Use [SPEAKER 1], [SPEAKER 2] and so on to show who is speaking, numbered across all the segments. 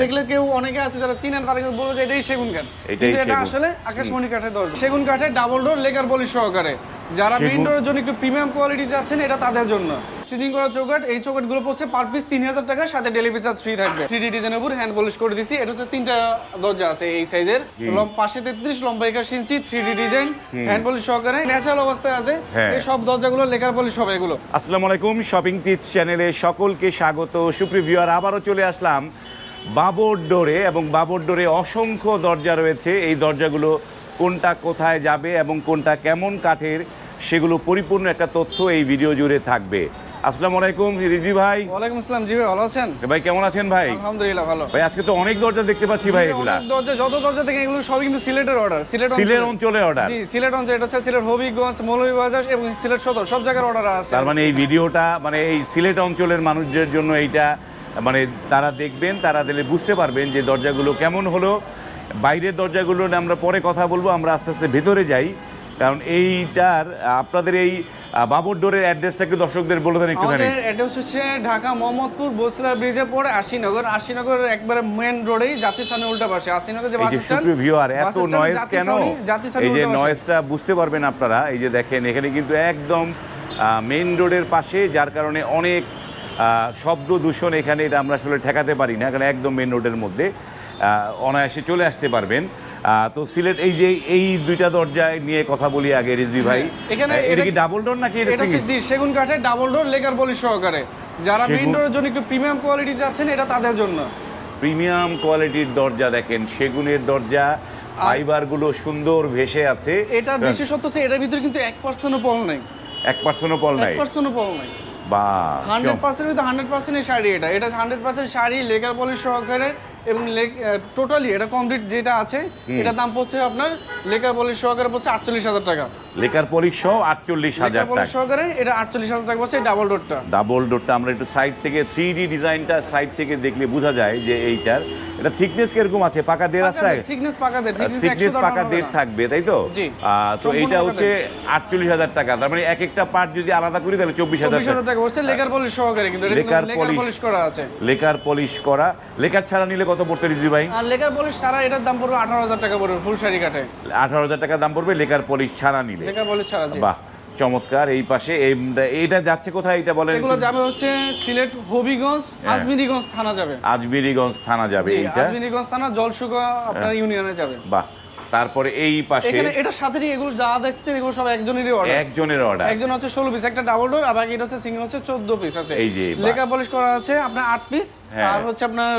[SPEAKER 1] দেখলে কেউ অনেকে আছে যারা চিনেন তারা কিন্তু বলবে যে এটাই সেগুন কাঠ, কিন্তু এটা আসলে আকাশমণি কাঠের দরজা। সেগুন কাঠের ডাবল ডোর লেকার পলিশ সহকারে। যারা মেইন ডোরের জন্য একটু প্রিমিয়াম কোয়ালিটি যাচ্ছেন এটা তাদের জন্য। সিলিং করা চৌকাঠ, এই চৌকাঠগুলো পড়ছে পার পিস 3000 টাকা, সাথে ডেলিভারি চার্জ ফ্রি থাকবে। 3D ডিজাইনের উপর হ্যান্ড পলিশ করে দিছি। এটা হচ্ছে 3টা দরজা আছে এই সাইজের, পাশে 33, লম্বা 81 ইঞ্চি, 3D ডিজাইন, হ্যান্ড পলিশ সহকারে ন্যাচারাল অবস্থায় আছে। এই সব দরজাগুলো লেকার পলিশ হবে এগুলো।
[SPEAKER 2] আসসালামু আলাইকুম, শপিং টিপস চ্যানেলে সকলকে স্বাগত। সুপ্রিয় ভিউয়ার, আবারও চলে আসলাম বাবর ডোরে, এবং বাবর ডোরে অসংখ্য দরজা রয়েছে। এই দরজাগুলো কোনটা কোথায় যাবে এবং কোনটা কেমন কাঠের, সেগুলো পরিপূর্ণ একটা তথ্য এই ভিডিও জুড়ে থাকবে। আসসালামু আলাইকুম রিজভি ভাই।
[SPEAKER 1] ওয়ালাইকুম আসসালাম। জি ভাই, ভালো আছেন?
[SPEAKER 2] ভাই কেমন আছেন ভাই?
[SPEAKER 1] আলহামদুলিল্লাহ ভালো।
[SPEAKER 2] ভাই আজকে তো অনেক দরজা দেখতে পাচ্ছি ভাই। এগুলা
[SPEAKER 1] দরজা, যত দরজা থেকে এগুলো সবই কিন্তু সিলেটের অর্ডার। সিলেট
[SPEAKER 2] অঞ্চলে অর্ডার।
[SPEAKER 1] জি, সিলেট অঞ্চলে। এটা হচ্ছে সিলেট হবিগঞ্জ, মৌলভীবাজার এবং সিলেট সদর, সব জায়গার অর্ডার আছে।
[SPEAKER 2] তার মানে এই ভিডিওটা মানে এই সিলেট অঞ্চলের মানুষদের জন্য এইটা মানে তারা দেখবেন, তারা দিলে বুঝতে পারবেন যে দরজাগুলো কেমন হলো। বাইরের দরজাগুলো আমরা পরে কথা বলবো, আমরা আস্তে আস্তে ভেতরে যাই। কারণ এইটার আপনাদের এই বাবর ডোরের অ্যাড্রেসটা কি দর্শকদের বলে দেন একটুখানি?
[SPEAKER 1] আমাদের অ্যাড্রেস হচ্ছে ঢাকা মোহাম্মদপুর বসিলা ব্রিজের পরে আশিনগর একবারে মেইন রোডেই জাতীয় স্থানের উল্টা পাশে আশিনগর যে বাস স্ট্যান্ড।
[SPEAKER 2] সুপ্রিয় ভিউয়ার, এত নয়েজ কেন? এই যে নয়েজটা বুঝতে পারবেন আপনারা। এই যে দেখেন এখানে কিন্তু একদম মেইন রোডের পাশে, যার কারণে অনেক শব্দ দূষণ এখানে এটা আমরা আসলে ঠেকাতে পারি না, কারণ একদম মেইন রোডের মধ্যে অনায়াসে চলে আসতে পারবেন। তো সিলেট এই যে এই দুইটা দরজা নিয়ে কথা বলি আগে রিজভি ভাই। এটা কি ডাবল ডোর নাকি এটা সিঙ্গেল?
[SPEAKER 1] জি, সেগুন কাঠের ডাবল ডোর লেকার পলিশ সহকারে। যারা মেইন ডোরের জন্য একটু প্রিমিয়াম কোয়ালিটি যাচ্ছেন এটা তাদের জন্য।
[SPEAKER 2] প্রিমিয়াম কোয়ালিটির দরজা দেখেন, সেগুনের দরজা, ফাইবার গুলো সুন্দর ভেসে আছে।
[SPEAKER 1] এটার বিশেষত্ব হচ্ছে এটার ভিতরে কিন্তু 1% পল নাই।
[SPEAKER 2] 1% পল নাই?
[SPEAKER 1] 1% পল নাই।
[SPEAKER 2] বা
[SPEAKER 1] 100% উইথ 100% শাড়ি। এটা 100% শাড়ি, লেকার পলিশ সহকারে এবং টোটালি এটা কমপ্লিট যেটা আছে এটার দাম পড়ছে আপনার লেকার পলিশ সহকারে পড়ছে 48,000 টাকা।
[SPEAKER 2] লেকার পলিশ সহ 48,000 টাকা
[SPEAKER 1] সহকারে এটা 48,000 টাকা পড়ছে ডাবল ডোরটা।
[SPEAKER 2] ডাবল ডোরটা আমরা একটু সাইড থেকে 3D ডিজাইনটা সাইড থেকে দেখলে বোঝা যায় যে এইটার এটা থিকনেস কিরকম আছে? পাকা দেড় আছে?
[SPEAKER 1] থিকনেস পাকা দেড়,
[SPEAKER 2] থিকনেস পাকা দেড় থাকবে, তাই তো? তো এইটা হচ্ছে 48,000 টাকা। তার মানে এক একটা পার্ট যদি আলাদা করি তাহলে 24,000
[SPEAKER 1] টাকা পড়ছে লেকার পলিশ সহকারে। কিন্তু
[SPEAKER 2] লেকার
[SPEAKER 1] পলিশ করা আছে।
[SPEAKER 2] লেকার পলিশ করা। লেকার ছাড়া নিলে কত পড়তে রিজভি ভাই?
[SPEAKER 1] আর লেকার পলিশ ছাড়া এটার দাম পড়বে 18,000 টাকা পড়বে ফুল শাড়ি কাটে।
[SPEAKER 2] 18,000 টাকা দাম পড়বে লেকার পলিশ ছাড়া নিলে।
[SPEAKER 1] লেকার পলিশ ছাড়া। জি,
[SPEAKER 2] বাহ, চমৎকার। এই পাশে এইটা যাচ্ছে কোথায় এটা বলেন?
[SPEAKER 1] এগুলো যাবে হচ্ছে সিলেট হবিগঞ্জ, আজমিরিগঞ্জ থানা যাবে।
[SPEAKER 2] আজমিরিগঞ্জ থানা যাবে এইটা?
[SPEAKER 1] আজমিরিগঞ্জ থানা, জলসুগা আপনার ইউনিয়নে যাবে।
[SPEAKER 2] বাহ। তারপরে এই পাশে
[SPEAKER 1] এখানে এটার সাথেই এগুলো যা দেখছেন এগুলো সব একজনেরই অর্ডার।
[SPEAKER 2] একজনের অর্ডার।
[SPEAKER 1] একজন হচ্ছে 16 পিস, একটা ডাবল ডোর, আর বাকি এটা হচ্ছে সিঙ্গেল হচ্ছে 14 পিস আছে।
[SPEAKER 2] এই যে
[SPEAKER 1] লেকার পলিশ করা আছে আপনার 8 পিস, আর হচ্ছে আপনার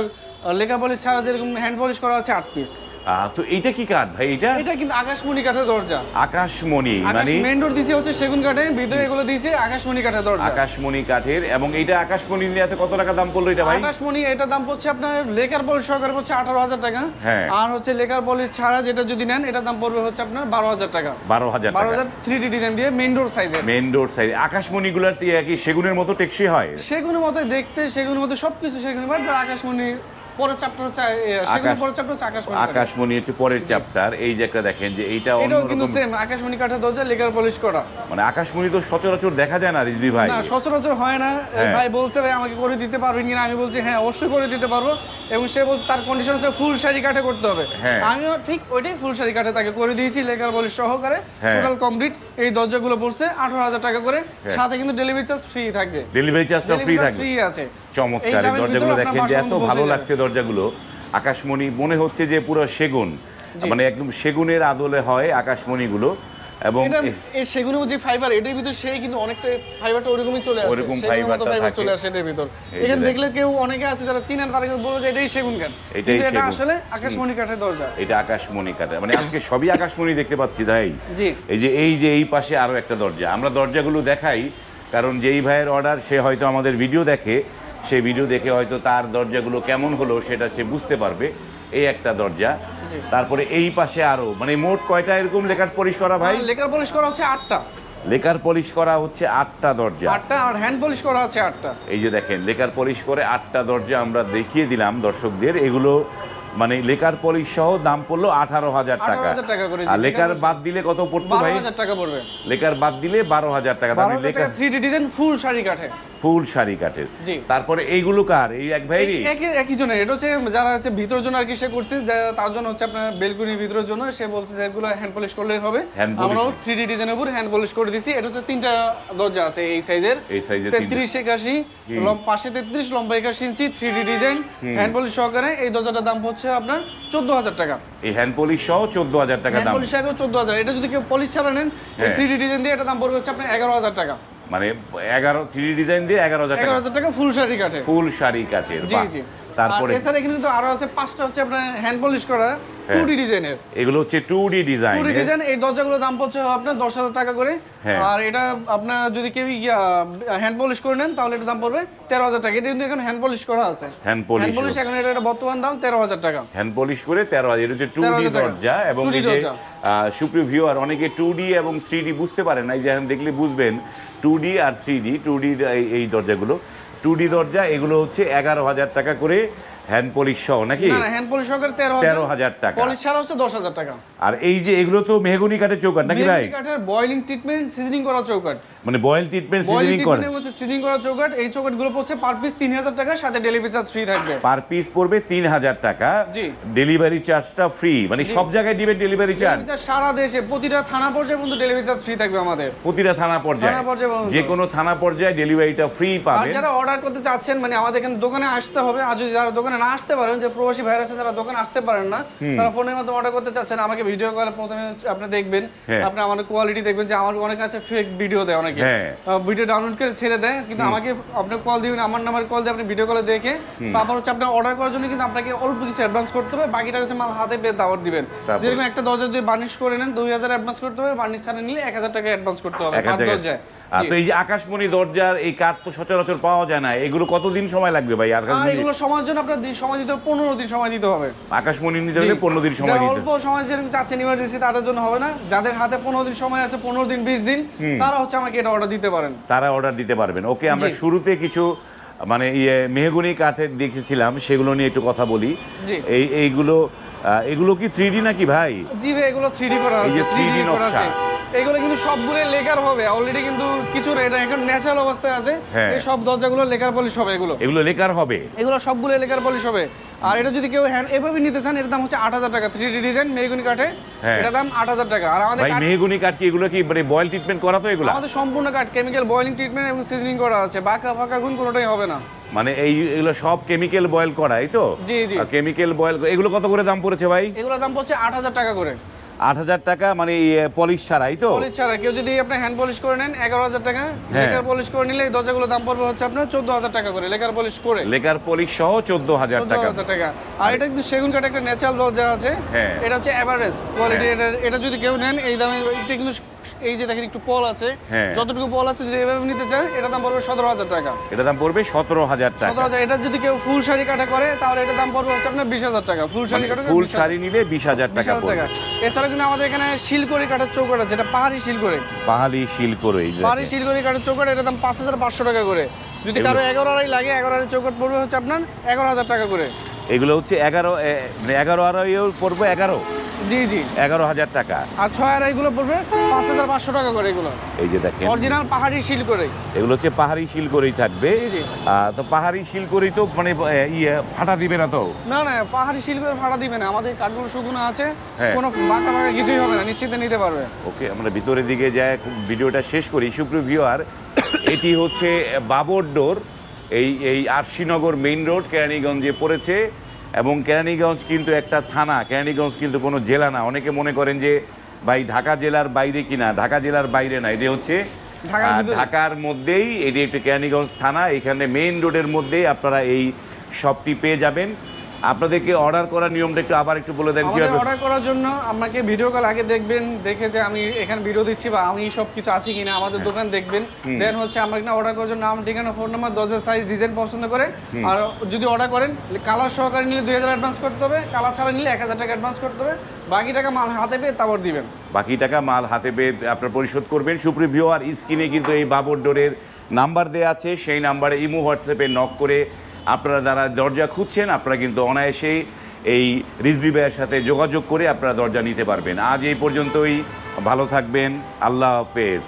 [SPEAKER 1] লেকার পলিশ ছাড়া যেরকম হ্যান্ড পলিশ করা আছে 8 পিস।
[SPEAKER 2] তো এইটা কি কাঠ ভাই? এটা
[SPEAKER 1] কিন্তু আকাশমণি কাঠের দরজা।
[SPEAKER 2] আকাশমণি মানে
[SPEAKER 1] মেইন ডোর দিয়েছে হচ্ছে সেগুন কাঠে, ভিতরে এগুলো দিয়েছে আকাশমণি কাঠের দরজা।
[SPEAKER 2] আকাশমণি কাঠের। এবং এইটা আকাশমণি নিয়ে কত টাকা দাম পড়লো এটা ভাই?
[SPEAKER 1] আকাশমণি এটা দাম পড়ছে আপনার লেকার পলিশ সহকারে পড়ছে 18,000 টাকা। আর হচ্ছে লেকার পলিশ ছাড়া যেটা যদি নেন এটার দাম পড়বে হচ্ছে আপনার 12,000 টাকা।
[SPEAKER 2] 12,000
[SPEAKER 1] 3D ডিজাইন দিয়ে মেইন ডোর সাইজে।
[SPEAKER 2] মেইন ডোর সাইজ। আকাশমণি গুলার কি সেগুনের মতো টেকসই হয়?
[SPEAKER 1] সেগুনের মতো দেখতে, সেগুনের মতো সবকিছু সেগুন, বাট আকাশমণি পরের চ্যাপ্টার হচ্ছে সেগুনের পরের চ্যাপ্টার হচ্ছে আকাশমণি।
[SPEAKER 2] আকাশমণি হচ্ছে পরের চ্যাপ্টার। এই যে একটা দেখেন যে এইটা
[SPEAKER 1] এটাও কিন্তু সেম আকাশমণি কাঠের দরজা, লেকার পলিশ করা।
[SPEAKER 2] মানে আকাশমণি তো সচরাচর দেখা যায় না রিজভি ভাই।
[SPEAKER 1] না, সচরাচর হয় না। ভাই বলছে ভাই আমাকে করে দিতে পারবেন কিনা, আমি বলছি হ্যাঁ অবশ্যই করে দিতে পারবো। এবং সে বলছে তার কন্ডিশন হচ্ছে ফুল শাড়ি কাঠে করতে হবে। আমিও ঠিক ওইটাই ফুল শাড়ি কাঠে তাকে করে দিয়েছি লেকার পলিশ সহকারে। টোটাল কমপ্লিট এই দরজাগুলো পড়ছে 18,000 টাকা করে, সাথে কিন্তু ডেলিভারি চার্জ ফ্রি থাকবে।
[SPEAKER 2] ডেলিভারি চার্জটা ফ্রি থাকবে?
[SPEAKER 1] ফ্রি আছে।
[SPEAKER 2] চমৎকার। এই দরজাগুলো দেখেন যে এত ভালো লাগছে দরজাগুলো। আকাশমণি মনে হচ্ছে যে পুরো সেগুন, মানে একদম সেগুনের আদলে হয় আকাশমণিগুলো। এবং
[SPEAKER 1] এই সেগুনের যে ফাইবার এটার ভিতর সেই কিন্তু অনেকটা ফাইবারটা ওরকমই চলে আসে।
[SPEAKER 2] ওরকম ফাইবার
[SPEAKER 1] চলে আসে এর ভিতর। এখানে দেখলে কেউ অনেকে আছে যারা চিনেন তারা কিন্তু বলবে যে এটাই সেগুন কাঠ, কিন্তু এটা আসলে আকাশমণি কাঠের দরজা।
[SPEAKER 2] এটা আকাশমণি কাঠের। মানে আজকে সবই আকাশমণি দেখতে পাচ্ছি তাই?
[SPEAKER 1] জি।
[SPEAKER 2] এই যে এই পাশে আরো একটা দরজা। আমরা দরজাগুলো দেখাই কারণ যেই ভাইয়ের অর্ডার সে হয়তো আমাদের ভিডিও দেখে, সেই ভিডিও দেখে হয়তো তার দরজাগুলো কেমন হলো সেটা সে বুঝতে পারবে। এই একটা দরজা। তারপরে এই পাশে আরো, মানে মোট কয়টা এরকম লেকার পলিশ করা ভাই?
[SPEAKER 1] লেকার পলিশ করা হচ্ছে 8টা।
[SPEAKER 2] লেকার পলিশ করা হচ্ছে 8টা দরজা।
[SPEAKER 1] 8টা, আর হ্যান্ড পলিশ করা আছে 8টা।
[SPEAKER 2] এই যে দেখেন লেকার পলিশ করে 8টা দরজা আমরা দেখিয়ে দিলাম দর্শকদের। এগুলো মানে লেকার পলিশ সহ দাম পড়লো 18,000 টাকা। আর লেকার বাদ দিলে কত পড়তো ভাই?
[SPEAKER 1] 12,000 টাকা পড়বে।
[SPEAKER 2] লেকার বাদ দিলে 12,000 টাকা।
[SPEAKER 1] তাহলে লেকার 3D ডিজাইন ফুল শাড়ি কাঠে।
[SPEAKER 2] ফুল শাড়ি কাঠের।
[SPEAKER 1] জি।
[SPEAKER 2] তারপরে এইগুলো কার? এই এক ভাইরই?
[SPEAKER 1] একই জনের। এটা হচ্ছে যারা হচ্ছে ভিতরের জন্য আর কি সে করছে, তার জন্য হচ্ছে আপনার বেলকুনির ভিতরের জন্য সে বলছে যে এগুলো হ্যান্ড পলিশ করলেই হবে। আমরাও 3D ডিজাইনের উপর হ্যান্ড পলিশ করে দিছি। এটা হচ্ছে 3টা দরজা আছে এই সাইজের, 33 81 পাশে 33 লম্বা 81 ইঞ্চি 3D ডিজাইন হ্যান্ড পলিশ সহকারে। এই দরজাটার দাম হচ্ছে আপনার 14000 টাকা।
[SPEAKER 2] এই হ্যান্ড পলিশ সহ 14000 টাকা দাম।
[SPEAKER 1] হ্যান্ড পলিশ সহ 14000। এটা যদি কেউ পলিশ ছাড়া নেন 3D ডিজাইন দিয়ে এটা দাম পড়বে হচ্ছে আপনার 11000 টাকা।
[SPEAKER 2] মানে 3D ডিজাইন দিয়ে 11000 টাকা
[SPEAKER 1] ফুল শাড়ি কাঠে।
[SPEAKER 2] ফুল শাড়ি কাঠের।
[SPEAKER 1] জি জি। তারপরে এছাড়া এখানে তো আরো আছে 5টা হচ্ছে আপনার হ্যান্ড পলিশ করা 2D ডিজাইনের।
[SPEAKER 2] এগুলো হচ্ছে 2D ডিজাইন।
[SPEAKER 1] 2D design. এই দরজাগুলোর দাম পড়ছে আপনার 10000 টাকা করে। আর এটা আপনার যদি কেউ হ্যান্ড পলিশ করে নেন তাহলে এটা দাম পড়বে 13000 টাকা। এটা কিন্তু এখন হ্যান্ড পলিশ করা আছে।
[SPEAKER 2] হ্যান্ড পলিশ
[SPEAKER 1] এখন এটা বর্তমান দাম 13000 টাকা।
[SPEAKER 2] হ্যান্ড পলিশ করে 13000। এটা হচ্ছে 2D দরজা। এবং এই যে সুপ্রিয় ভিউয়ার, অনেকে 2D এবং 3D বুঝতে পারেন না। এই যে দেখলে বুঝবেন 2D আর 3D। 2D এই দরজাগুলো 2D দরজা, এগুলো হচ্ছে 11000 টাকা করে হ্যান্ড পলিশ সহ, নাকি?
[SPEAKER 1] না, হ্যান্ড পলিশ সহ
[SPEAKER 2] 13000 টাকা।
[SPEAKER 1] পলিশ ছাড়া হচ্ছে 10000 টাকা।
[SPEAKER 2] আর এই যে এগুলো তো মেহগনি কাঠের চৌকাঠ, নাকি ভাই?
[SPEAKER 1] মেহগনি কাঠের বয়েলিং ট্রিটমেন্ট সিজনিং করা চৌকাঠ।
[SPEAKER 2] মানে বয়েল ট্রিটমেন্ট সিজনিং করা।
[SPEAKER 1] হচ্ছে সিজনিং করা চৌকাঠ। এই চৌকাঠগুলো পড়ছে পার পিস 3000 টাকা, সাথে ডেলিভারি চার্জ ফ্রি থাকবে।
[SPEAKER 2] পার পিস পড়বে 3000 টাকা।
[SPEAKER 1] জি।
[SPEAKER 2] ডেলিভারি চার্জটা ফ্রি, মানে সব জায়গায় দিবেন ডেলিভারি চার্জ।
[SPEAKER 1] সারা দেশে প্রতিটা থানা পর্যায়ে পর্যন্ত ডেলিভারি চার্জ ফ্রি থাকবে আমাদের।
[SPEAKER 2] প্রতিটা থানা পর্যায়ে যে কোনো থানা পর্যায়ে ডেলিভারিটা ফ্রি পাবেন।
[SPEAKER 1] আর যারা অর্ডার করতে চাচ্ছেন, মানে আমাদের এখানে দোকানে আসতে হবে। আর যদি যারা দোকানে না আসতে পারেন, যে প্রবাসী ভাইরা আছে যারা দোকানে আসতে পারেন না, তারা ফোনের মাধ্যমে অর্ডার করতে চাচ্ছেন, আমাকে ভিডিও কলে প্রথমে আপনি দেখবেন, আপনি আমাদের কোয়ালিটি দেখবেন যে আমার অনেক আছে ফেক ভিডিও দেয়, অনেকে ভিডিও ডাউনলোড করে ছেড়ে দেয়, কিন্তু আমাকে আপনি কল দিবেন, আমার নাম্বার কল দিয়ে আপনি ভিডিও কলে দেখে তারপর হচ্ছে আপনি অর্ডার করার জন্য কিন্তু আপনাকে অল্প কিছু অ্যাডভান্স করতে হবে, বাকিটা হচ্ছে মাল হাতে পেয়ে দাওয়াত দিবেন। যেরকম একটা দরজা যদি বার্নিশ করে নেন 2000 অ্যাডভান্স করতে হবে, বার্নিশ ছাড়া নিলে 1000 টাকা অ্যাডভান্স করতে হবে পাঁচ দরজায়।
[SPEAKER 2] তো এই যে আকাশমণি দরজার এই কাঠ তো সচরাচর পাওয়া যায় না, এগুলো কতদিন সময় লাগবে ভাই?
[SPEAKER 1] এগুলো সময়ের জন্য আপনার সময় দিতে হবে 15 দিন সময় দিতে হবে।
[SPEAKER 2] আকাশমণি নিতে হলে 15 দিন সময় দিতে হবে।
[SPEAKER 1] অল্প সময় যেরকম চাচ্ছেন ইমার্জেন্সি তাদের জন্য হবে না। যাদের হাতে 15 দিন সময় আছে, 15 দিন 20 দিন, তারা হচ্ছে আমাকে এটা অর্ডার দিতে পারেন।
[SPEAKER 2] তারা অর্ডার দিতে পারবেন। ওকে, আমরা শুরুতে কিছু মানে মেহগনি কাঠের দেখেছিলাম, সেগুলো নিয়ে একটু কথা বলি। এগুলো কি 3D নাকি ভাই?
[SPEAKER 1] জি ভাই, এগুলো 3D করা আছে।
[SPEAKER 2] 3D নকশা।
[SPEAKER 1] এগুলো কিন্তু সবগুলো লেকার হবে অলরেডি, কিন্তু কিছু এটা এখন ন্যাচারাল অবস্থায় আছে। এই সব দরজাগুলো লেকার পলিশ হবে। এগুলো
[SPEAKER 2] লেকার হবে,
[SPEAKER 1] এগুলো সবগুলো লেকার পলিশ হবে। আর এটা যদি কেউ হ্যান্ড এভাবে নিতে চান, এর দাম হচ্ছে 8000 টাকা। 3D ডিজাইন মেহগনি কাঠে, এটা দাম 8000 টাকা। আর আমাদের
[SPEAKER 2] ভাই মেহগনি কাঠ কি এগুলো কি মানে বয়েল ট্রিটমেন্ট করা? তো এগুলো
[SPEAKER 1] আমাদের সম্পূর্ণ কাঠ কেমিক্যাল বয়েলিং ট্রিটমেন্ট এবং সিজনিং করা আছে। বাঁকা ফাঁকা গুণ কোনোটাই হবে না।
[SPEAKER 2] মানে এগুলো সব কেমিক্যাল বয়েল করা, এই তো?
[SPEAKER 1] জি জি।
[SPEAKER 2] Chemical boil. এগুলো কত করে দাম পড়েছে ভাই?
[SPEAKER 1] এগুলোর দাম পড়ছে 8000 টাকা করে।
[SPEAKER 2] 8000 টাকা মানে পলিশ ছাড়াই তো?
[SPEAKER 1] পলিশ ছাড়া। কেউ যদি আপনি হ্যান্ড পলিশ করে নেন 11000 টাকা, লেকার পলিশ করে নিলে এই দরজাগুলোর দাম পড়বে হচ্ছে আপনার 14000 টাকা করে লেকার পলিশ করে।
[SPEAKER 2] লেকার পলিশ সহ 14000 টাকা।
[SPEAKER 1] আর এটা কিন্তু সেগুন কাঠের একটা ন্যাচারাল দরজা আছে। এটা হচ্ছে এভারেজ কোয়ালিটি। এটা যদি কেউ নেন এই দামে, এটা কিন্তু এই যে দেখেন একটু পল আছে, যতটুকু পল আছে যদি এভাবে নিতে চান এটা দাম পড়বে 17000 টাকা।
[SPEAKER 2] এটা দাম পড়বে 17000 টাকা।
[SPEAKER 1] 17000। এটা যদি কেউ ফুল শাড়ি কাটা করে তাহলে এটা দাম পড়বে হচ্ছে আপনার 20000 টাকা। ফুল শাড়ি কাটা,
[SPEAKER 2] ফুল শাড়ি নিলে 20000 টাকা পড়বে।
[SPEAKER 1] এছাড়া কিন্তু আমাদের এখানে শিলকড়ি কাঠের চৌকাঠ আছে, এটা পাহাড়ি শিলকড়ি।
[SPEAKER 2] পাহাড়ি শিলকড়ি
[SPEAKER 1] কাঠের চৌকাঠ, এটা দাম 5500 টাকা করে। যদি কারো 11 আড়াই লাগে, 11 আড়াই চৌকাঠ পড়বে হচ্ছে আপনার 11000 টাকা করে।
[SPEAKER 2] এগুলো হচ্ছে 11 আড়াইও পড়বে 11।
[SPEAKER 1] জি জি,
[SPEAKER 2] 11000 টাকা।
[SPEAKER 1] আর 6 আড়াই গুলো পড়বে 5500 টাকা করে। এগুলো
[SPEAKER 2] এই যে দেখেন
[SPEAKER 1] অরিজিনাল পাহাড়ি শিলকড়ি।
[SPEAKER 2] এগুলো হচ্ছে পাহাড়ি শিলকড়ি থাকবে। তো পাহাড়ি শিলকড়ি তো মানে ফাটা দিবে না তো?
[SPEAKER 1] না না, পাহাড়ি শিলকড়ি ফাটা দিবে না। আমাদের কাঠগুলো শুকনো আছে, কোনো বাঁকা বাঁকা কিছুই হবে না, নিশ্চিন্তে নিতে পারবে।
[SPEAKER 2] ওকে, আমরা ভিতরের দিকে যাই, ভিডিওটা শেষ করি। সুপ্রিয় ভিউয়ার, এটি হচ্ছে বাবর ডোর। এই আরশিনগর মেইন রোড কেরানীগঞ্জে পড়েছে। এবং কেরানীগঞ্জ কিন্তু একটা থানা, কেরানীগঞ্জ কিন্তু কোনো জেলা না। অনেকে মনে করেন যে ভাই ঢাকা জেলার বাইরে কিনা, ঢাকা জেলার বাইরে না, এটি হচ্ছে ঢাকার মধ্যেই। এটি একটি কেরানীগঞ্জ থানা। এখানে মেইন রোডের মধ্যেই আপনারা এই শপটি পেয়ে যাবেন। আপনাদেরকে অর্ডার করার নিয়মটা একটু আবার একটু বলে দেন। কিভাবে
[SPEAKER 1] অর্ডার করার জন্য আপনাকে ভিডিও কল আগে দেখবেন, দেখে যে আমি এখানে ভিডিও দিচ্ছি বা আমি সব কিছু আছি কিনা আমাদের দোকান দেখবেন। দেন হচ্ছে আমরা এখানে অর্ডার করার জন্য নাম, ঠিকানা, ফোন নাম্বার, দরজার সাইজ, ডিজাইন পছন্দ করে। আর যদি অর্ডার করেন কালার সহকারে নিলে 2000 অ্যাডভান্স করতে হবে, কালার ছাড়া নিলে 1000 টাকা অ্যাডভান্স করতে হবে, বাকি টাকা মাল হাতে পেয়ে তারপর দিবেন।
[SPEAKER 2] বাকি টাকা মাল হাতে পেয়ে আপনারা পরিশোধ করবেন। সুপ্রিয় ভিউয়ার, স্ক্রিনে কিন্তু এই বাবর ডোরের নাম্বার দেওয়া আছে, সেই নাম্বারে ইমো হোয়াটসঅ্যাপে নক করে আপনারা যারা দরজা খুঁজছেন আপনারা কিন্তু অনায়াসেই এই রিজভি ভাইয়ের সাথে যোগাযোগ করে আপনারা দরজা নিতে পারবেন। আজ এই পর্যন্তই। ভালো থাকবেন। আল্লাহ হাফেজ।